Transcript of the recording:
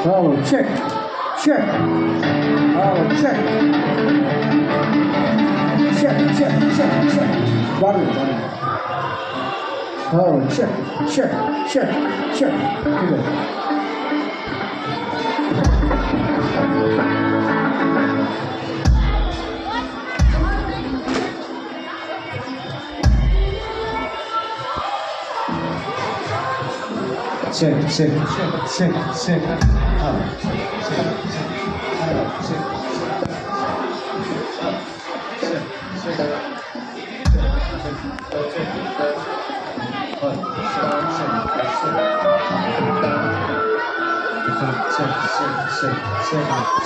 Bravo, check. Check. Bravo, check. Check, check, check, check. Got it, got it. Bravo, check, check, check, check. Good. Check, check, check, check. Up. Check, check. Up, check. Check, check. Check, check, check, check.